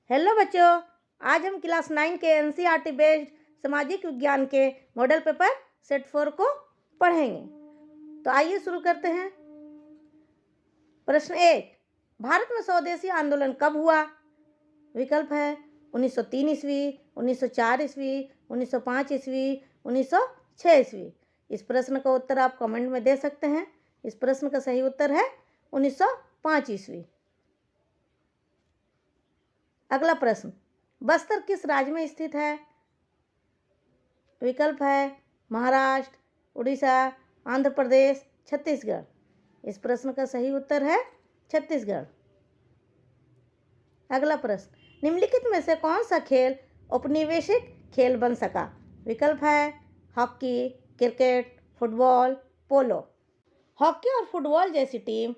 Hello बच्चों, आज हम क्लास 9 के एनसीईआरटी बेस्ड सामाजिक विज्ञान के मॉडल पेपर सेट 4 को पढ़ेंगे। तो आइए शुरू करते हैं। प्रश्न 1, भारत में स्वदेशी आंदोलन कब हुआ? विकल्प है 1903 ईस्वी, 1904 ईस्वी, 1905 ईस्वी, 1906 ईस्वी। इस प्रश्न का उत्तर आप कमेंट में दे सकते हैं। इस प्रश्न का सही उत्तर है 1905 ईस्वी। अगला प्रश्न, बस्तर किस राज्य में स्थित है? विकल्प है महाराष्ट्र, उड़ीसा, आंध्र प्रदेश, छत्तीसगढ़। इस प्रश्न का सही उत्तर है छत्तीसगढ़। अगला प्रश्न, निम्नलिखित में से कौन सा खेल औपनिवेशिक खेल बन सका? विकल्प है हॉकी, क्रिकेट, फुटबॉल, पोलो। हॉकी और फुटबॉल जैसी टीम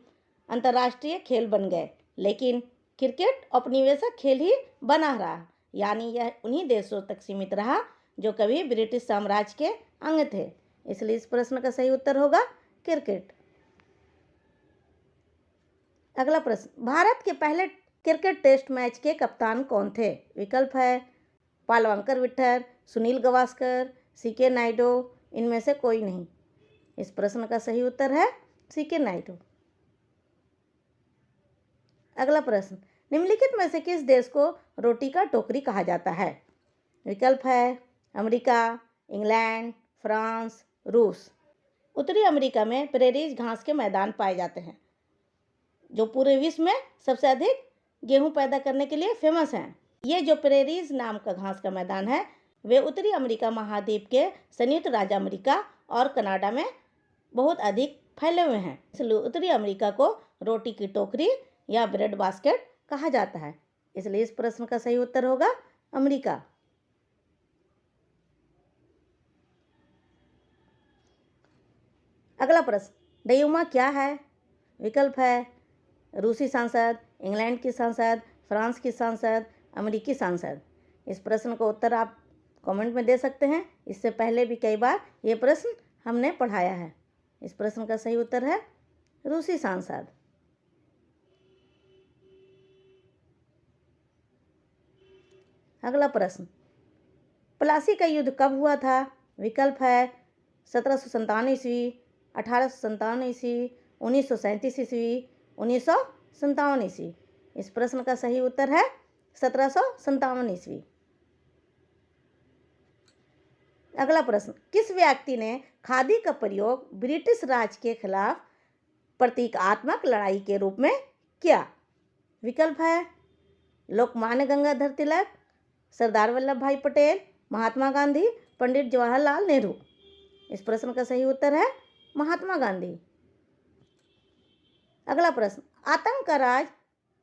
अंतर्राष्ट्रीय खेल बन गए, लेकिन क्रिकेट औपनिवेशिक खेल ही बना रहा, यानी यह उन्हीं देशों तक सीमित रहा जो कभी ब्रिटिश साम्राज्य के अंग थे। इसलिए इस प्रश्न का सही उत्तर होगा क्रिकेट। अगला प्रश्न, भारत के पहले क्रिकेट टेस्ट मैच के कप्तान कौन थे? विकल्प है पालवंकर विट्ठल, सुनील गावस्कर, सीके नायडू। इनमें से कोई नहीं। इस प्रश्न का सही उत्तर है सीके नायडू। अगला प्रश्न, निम्नलिखित में से किस देश को रोटी का टोकरी कहा जाता है? विकल्प है अमेरिका, इंग्लैंड, फ्रांस, रूस। उत्तरी अमेरिका में प्रेरीज घास के मैदान पाए जाते हैं, जो पूरे विश्व में सबसे अधिक गेहूं पैदा करने के लिए फेमस हैं। ये जो प्रेरीज नाम का घास का मैदान है, वे उत्तरी अमेरिका महाद्वीप के संयुक्त राज्य अमेरिका और कनाडा में बहुत अधिक फैले हुए हैं। इसलिए उत्तरी अमेरिका को रोटी की टोकरी या ब्रेड बास्केट कहा जाता है। इसलिए इस प्रश्न का सही उत्तर होगा अमेरिका। अगला प्रश्न, डयूमा क्या है? विकल्प है रूसी सांसद, इंग्लैंड की सांसद, फ्रांस की सांसद, अमेरिकी सांसद। इस प्रश्न का उत्तर आप कमेंट में दे सकते हैं। इससे पहले भी कई बार ये प्रश्न हमने पढ़ाया है। इस प्रश्न का सही उत्तर है रूसी सांसद। अगला प्रश्न, प्लासी का युद्ध कब हुआ था? विकल्प है 1757 ईस्वी, 1857 ईस्वी, 1937 ईस्वी, 1957 ईस्वी। इस प्रश्न का सही उत्तर है 1757 ईस्वी। अगला प्रश्न, किस व्यक्ति ने खादी का प्रयोग ब्रिटिश राज के खिलाफ प्रतीकात्मक लड़ाई के रूप में किया? विकल्प है लोकमान्य गंगाधर तिलक, सरदार वल्लभ भाई पटेल, महात्मा गांधी, पंडित जवाहरलाल नेहरू। इस प्रश्न का सही उत्तर है महात्मा गांधी। अगला प्रश्न, आतंक का राज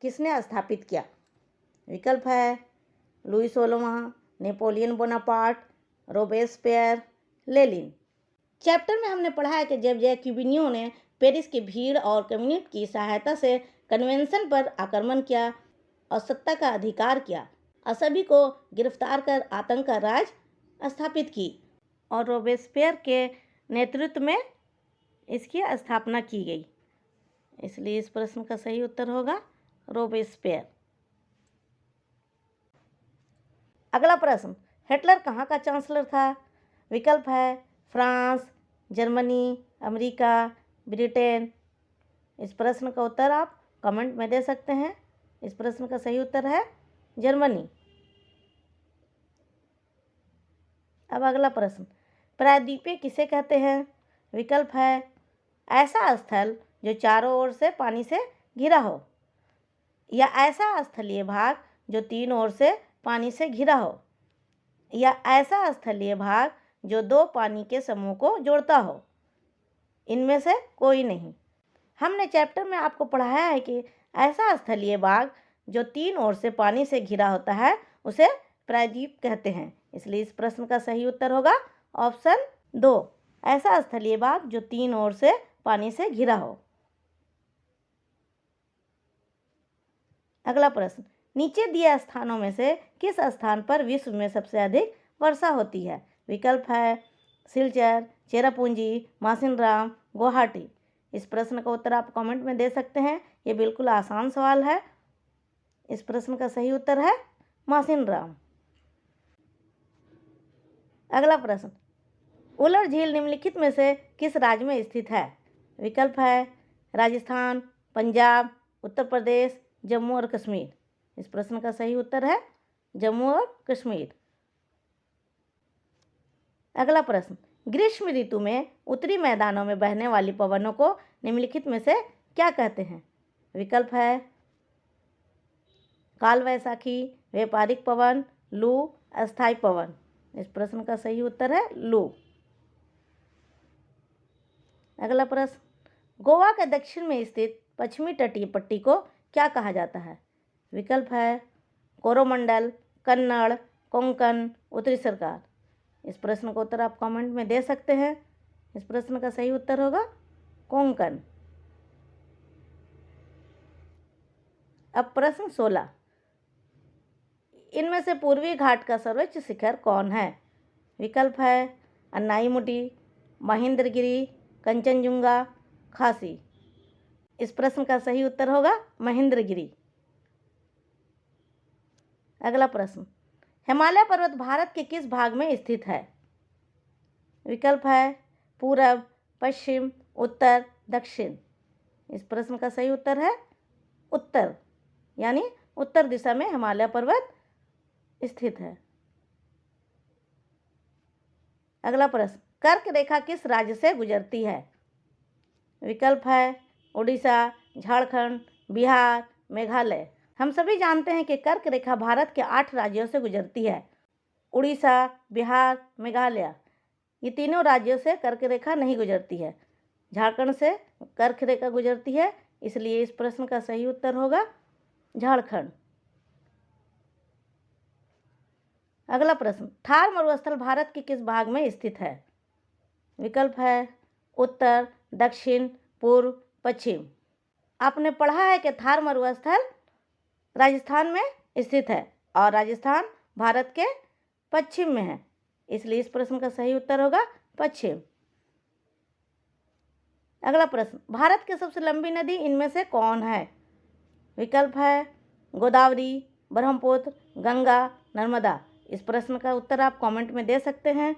किसने स्थापित किया? विकल्प है लुई 16वां, Napoleon Bonaparte, Robespierre, Lenin. Chapter में हमने पढ़ा है कि जब जैकोबिनों ने पेरिस की भीड़ और कम्युनिस्ट की सहायता से कन्वेंशन पर आक्रमण किया और सत्ता का अधिकार किया और सभी को गिरफ्तार कर आतंक का राज स्थापित की और रोबेस्पियर के नेतृत्व में इसकी स्थापना की गई। इसलिए इस प्रश्न का सही उत्तर होगा रोबेस्पियर। अगला प्रश्न, हिटलर कहाँ का चांसलर था? विकल्प है फ्रांस, जर्मनी, अमेरिका, ब्रिटेन। इस प्रश्न का उत्तर आप कमेंट में दे सकते हैं। इस प्रश्न का सही उत्तर है जर्मनी। अब अगला प्रश्न, प्रायद्वीपीय किसे कहते हैं? विकल्प है ऐसा स्थल जो चारों ओर से पानी से घिरा हो, या ऐसा स्थलीय भाग जो तीन ओर से पानी से घिरा हो, या ऐसा स्थलीय भाग जो दो पानी के समूह को जोड़ता हो। इनमें से कोई नहीं। हमने चैप्टर में आपको पढ़ाया है कि ऐसा स्थलीय भाग जो तीन ओर से पानी से घिरा होता है उसे प्रायद्वीप कहते हैं। इसलिए इस प्रश्न का सही उत्तर होगा ऑप्शन 2, ऐसा स्थलीय भाग जो तीन ओर से पानी से घिरा हो। अगला प्रश्न, नीचे दिए स्थानों में से किस स्थान पर विश्व में सबसे अधिक वर्षा होती है? विकल्प है सिलचर, चेरापूंजी, मासिनराम, गुवाहाटी। इस प्रश्न का उत्तर आप कमेंट में दे सकते हैं। ये बिल्कुल आसान सवाल है। इस प्रश्न का सही उत्तर है मासिनराम। अगला प्रश्न, उलर झील निम्नलिखित में से किस राज्य में स्थित है? विकल्प है राजस्थान, पंजाब, उत्तर प्रदेश, जम्मू और कश्मीर। इस प्रश्न का सही उत्तर है जम्मू और कश्मीर। अगला प्रश्न, ग्रीष्म ऋतु में उत्तरी मैदानों में बहने वाली पवनों को निम्नलिखित में से क्या कहते हैं? विकल्प है काल वैशाखी, व्यापारिक पवन, लू, अस्थायी पवन। इस प्रश्न का सही उत्तर है लू। अगला प्रश्न, गोवा के दक्षिण में स्थित पश्चिमी तटीय पट्टी को क्या कहा जाता है? विकल्प है कोरोमंडल, कन्नड़, कोंकण, उत्तरी सरकार। इस प्रश्न का उत्तर आप कमेंट में दे सकते हैं। इस प्रश्न का सही उत्तर होगा कोंकण। अब प्रश्न 16, इनमें से पूर्वी घाट का सर्वोच्च शिखर कौन है? विकल्प है अन्नाईमुडी, महेंद्रगिरी, कंचनजुंगा, खासी। इस प्रश्न का सही उत्तर होगा महेंद्रगिरी। अगला प्रश्न, हिमालय पर्वत भारत के किस भाग में स्थित है? विकल्प है पूरब, पश्चिम, उत्तर, दक्षिण। इस प्रश्न का सही उत्तर है उत्तर, यानी उत्तर दिशा में हिमालय पर्वत स्थित है। अगला प्रश्न, कर्क रेखा किस राज्य से गुजरती है? विकल्प है उड़ीसा, झारखंड, बिहार, मेघालय। हम सभी जानते हैं कि कर्क रेखा भारत के 8 राज्यों से गुजरती है। उड़ीसा, बिहार, मेघालय, ये तीनों राज्यों से कर्क रेखा नहीं गुजरती है। झारखंड से कर्क रेखा गुजरती है, इसलिए इस प्रश्न का सही उत्तर होगा झारखंड। अगला प्रश्न, थार मरुस्थल भारत के किस भाग में स्थित है? विकल्प है उत्तर, दक्षिण, पूर्व, पश्चिम। आपने पढ़ा है कि थार मरुस्थल राजस्थान में स्थित है और राजस्थान भारत के पश्चिम में है, इसलिए इस प्रश्न का सही उत्तर होगा पश्चिम। अगला प्रश्न, भारत की सबसे लंबी नदी इनमें से कौन है? विकल्प है गोदावरी, ब्रह्मपुत्र, गंगा, नर्मदा। इस प्रश्न का उत्तर आप कमेंट में दे सकते हैं।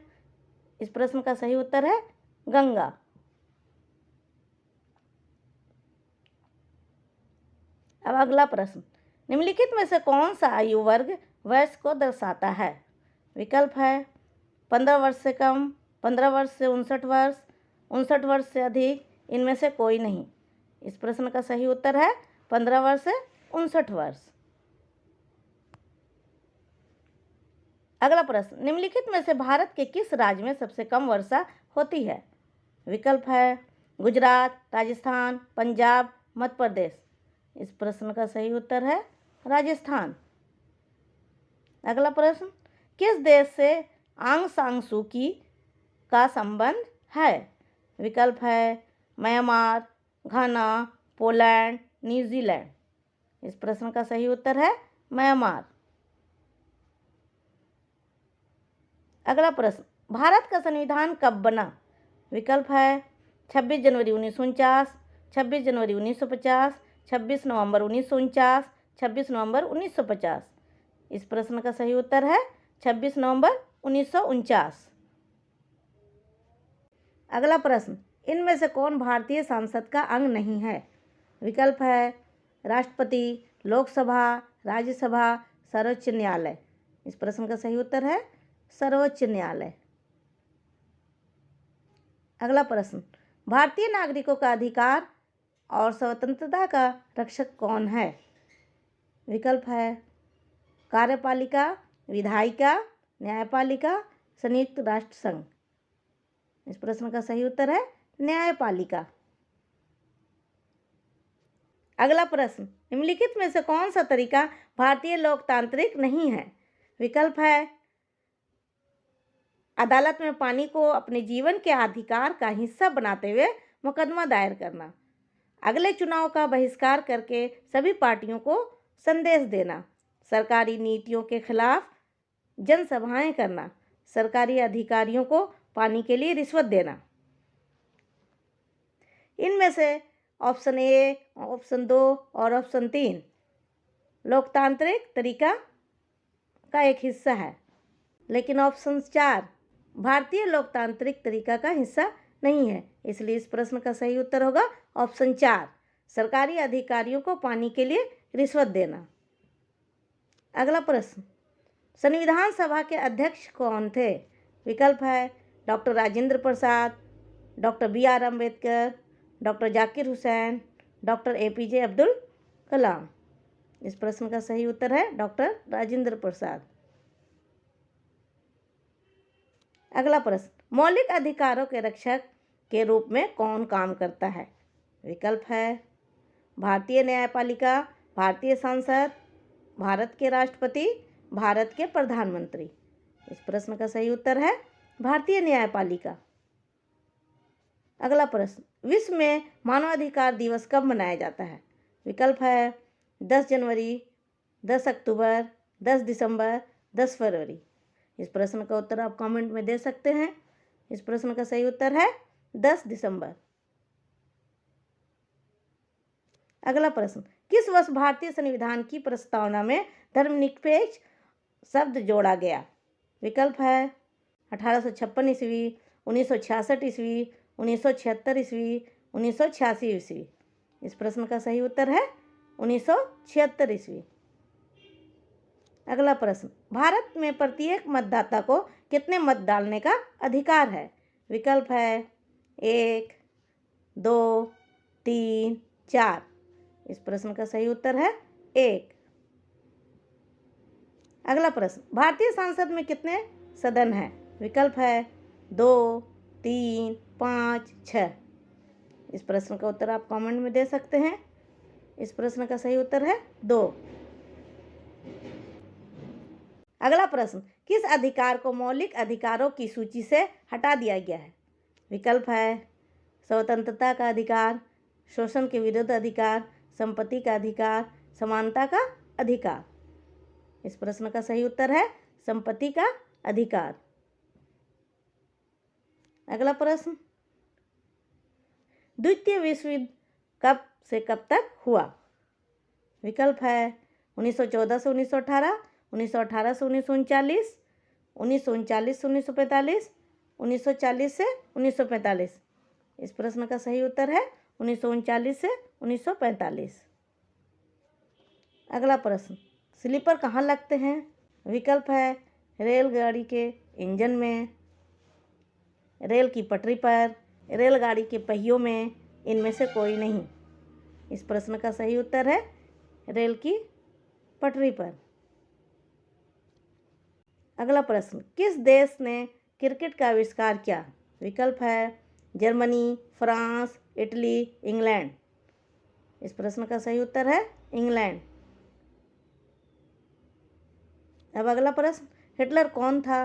इस प्रश्न का सही उत्तर है गंगा। अब अगला प्रश्न, निम्नलिखित में से कौन सा आयु वर्ग वयस्क को दर्शाता है? विकल्प है 15 वर्ष से कम, 15 वर्ष से 59 वर्ष, 59 वर्ष से अधिक, इनमें से कोई नहीं। इस प्रश्न का सही उत्तर है 15 वर्ष से 59 वर्ष। अगला प्रश्न, निम्नलिखित में से भारत के किस राज्य में सबसे कम वर्षा होती है? विकल्प है गुजरात, राजस्थान, पंजाब, मध्य प्रदेश। इस प्रश्न का सही उत्तर है राजस्थान। अगला प्रश्न, किस देश से आंग सान सू की का संबंध है? विकल्प है म्यांमार, घाना, पोलैंड, न्यूजीलैंड। इस प्रश्न का सही उत्तर है म्यांमार। अगला प्रश्न, भारत का संविधान कब बना? विकल्प है 26 जनवरी 1949, 26 जनवरी 1950, 26 नवंबर 1949, 26 नवंबर 1950। इस प्रश्न का सही उत्तर है 26 नवंबर 1949। अगला प्रश्न, इनमें से कौन भारतीय संसद का अंग नहीं है? विकल्प है राष्ट्रपति, लोकसभा, राज्यसभा, सर्वोच्च न्यायालय। इस प्रश्न का सही उत्तर है सर्वोच्च न्यायालय। अगला प्रश्न, भारतीय नागरिकों का अधिकार और स्वतंत्रता का रक्षक कौन है? विकल्प है कार्यपालिका, विधायिका, न्यायपालिका, संयुक्त राष्ट्र संघ। इस प्रश्न का सही उत्तर है न्यायपालिका। अगला प्रश्न, निम्नलिखित में से कौन सा तरीका भारतीय लोकतांत्रिक नहीं है? विकल्प है अदालत में पानी को अपने जीवन के अधिकार का हिस्सा बनाते हुए मुकदमा दायर करना, अगले चुनाव का बहिष्कार करके सभी पार्टियों को संदेश देना, सरकारी नीतियों के खिलाफ जनसभाएं करना, सरकारी अधिकारियों को पानी के लिए रिश्वत देना। इनमें से ऑप्शन ए, ऑप्शन 2 और ऑप्शन 3 लोकतांत्रिक तरीका का एक हिस्सा है। लेकिन ऑप्शन 4 भारतीय लोकतांत्रिक तरीका का हिस्सा नहीं है। इसलिए इस प्रश्न का सही उत्तर होगा ऑप्शन 4, सरकारी अधिकारियों को पानी के लिए रिश्वत देना। अगला प्रश्न, संविधान सभा के अध्यक्ष कौन थे? विकल्प है doctor Rajendra Prasad, doctor BR Ambedkar, doctor Zakir Hussain, doctor APJ Abdul Kalam. इस प्रश्न का सही उत्तर है डॉक्टर राजेंद्र प्रसाद। अगला प्रश्न, मौलिक अधिकारों के रक्षक के रूप में कौन काम करता है? विकल्प है भारतीय न्यायपालिका, भारतीय संसद, भारत के राष्ट्रपति, भारत के प्रधानमंत्री। इस प्रश्न का सही उत्तर है भारतीय न्यायपालिका। अगला प्रश्न, विश्व में मानवाधिकार दिवस कब मनाया जाता है? विकल्प है 10 जनवरी, 10 अक्टूबर, 10 दिसंबर, 10 फरवरी। इस प्रश्न का उत्तर आप कमेंट में दे सकते हैं। इस प्रश्न का सही उत्तर है 10 दिसंबर। अगला प्रश्न, किस वर्ष भारतीय संविधान की प्रस्तावना में धर्मनिरपेक्ष शब्द जोड़ा गया? विकल्प है 1856 ईस्वी, 1966 ईस्वी, 1976 ईस्वी, 1986 ईस्वी। इस प्रश्न का सही उत्तर है 1976 ईस्वी। अगला प्रश्न, भारत में प्रत्येक मतदाता को कितने मत डालने का अधिकार है? विकल्प है 1, 2, 3, 4। इस प्रश्न का सही उत्तर है 1। अगला प्रश्न, भारतीय संसद में कितने सदन हैं? विकल्प है 2, 3, 5, 6। इस प्रश्न का उत्तर आप कमेंट में दे सकते हैं। इस प्रश्न का सही उत्तर है 2। अगला प्रश्न, किस अधिकार को मौलिक अधिकारों की सूची से हटा दिया गया है? विकल्प है स्वतंत्रता का अधिकार, शोषण के विरुद्ध अधिकार, संपत्ति का अधिकार, समानता का अधिकार। इस प्रश्न का सही उत्तर है संपत्ति का अधिकार। अगला प्रश्न, द्वितीय विश्व युद्ध कब से कब तक हुआ? विकल्प है 1914 से 1918, 1918 से 1939, 1939 से 1945, 1940 से 1945। इस प्रश्न का सही उत्तर है 1939 से 1945। अगला प्रश्न, स्लीपर कहाँ लगते हैं? विकल्प है रेलगाड़ी के इंजन में, रेल की पटरी पर, रेलगाड़ी के पहियों में, इनमें से कोई नहीं। इस प्रश्न का सही उत्तर है रेल की पटरी पर। अगला प्रश्न, किस देश ने क्रिकेट का आविष्कार किया? विकल्प है जर्मनी, फ्रांस, इटली, इंग्लैंड। इस प्रश्न का सही उत्तर है इंग्लैंड। अब अगला प्रश्न, हिटलर कौन था?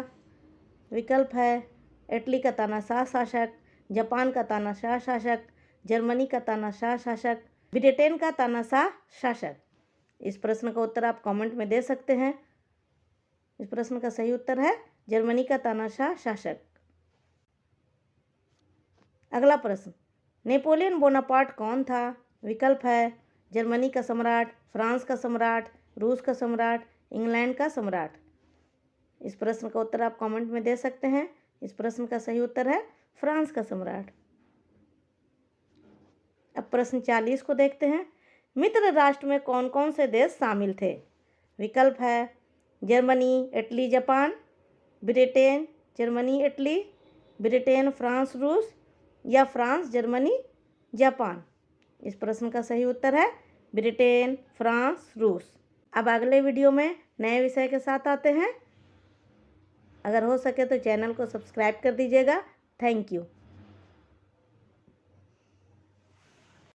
विकल्प है इटली का तानाशाह शासक, जापान का तानाशाह शासक, जर्मनी का तानाशाह शासक, ब्रिटेन का तानाशाह शासक। इस प्रश्न का उत्तर आप कमेंट में दे सकते हैं। इस प्रश्न का सही उत्तर है जर्मनी का तानाशाह शासक। अगला प्रश्न, नेपोलियन बोनापार्ट कौन था? विकल्प है जर्मनी का सम्राट, फ्रांस का सम्राट, रूस का सम्राट, इंग्लैंड का सम्राट। इस प्रश्न का उत्तर आप कमेंट में दे सकते हैं। इस प्रश्न का सही उत्तर है फ्रांस का सम्राट। अब प्रश्न 40 को देखते हैं। मित्र राष्ट्र में कौन कौन से देश शामिल थे? विकल्प है Germany, Italy, Japan, Britain, Germany, Italy, Britain, France, रूस, या फ्रांस, जर्मनी, जापान। इस प्रश्न का सही उत्तर है ब्रिटेन, फ्रांस, रूस। अब अगले वीडियो में नए विषय के साथ आते हैं। अगर हो सके तो चैनल को सब्सक्राइब कर दीजिएगा। Thank you.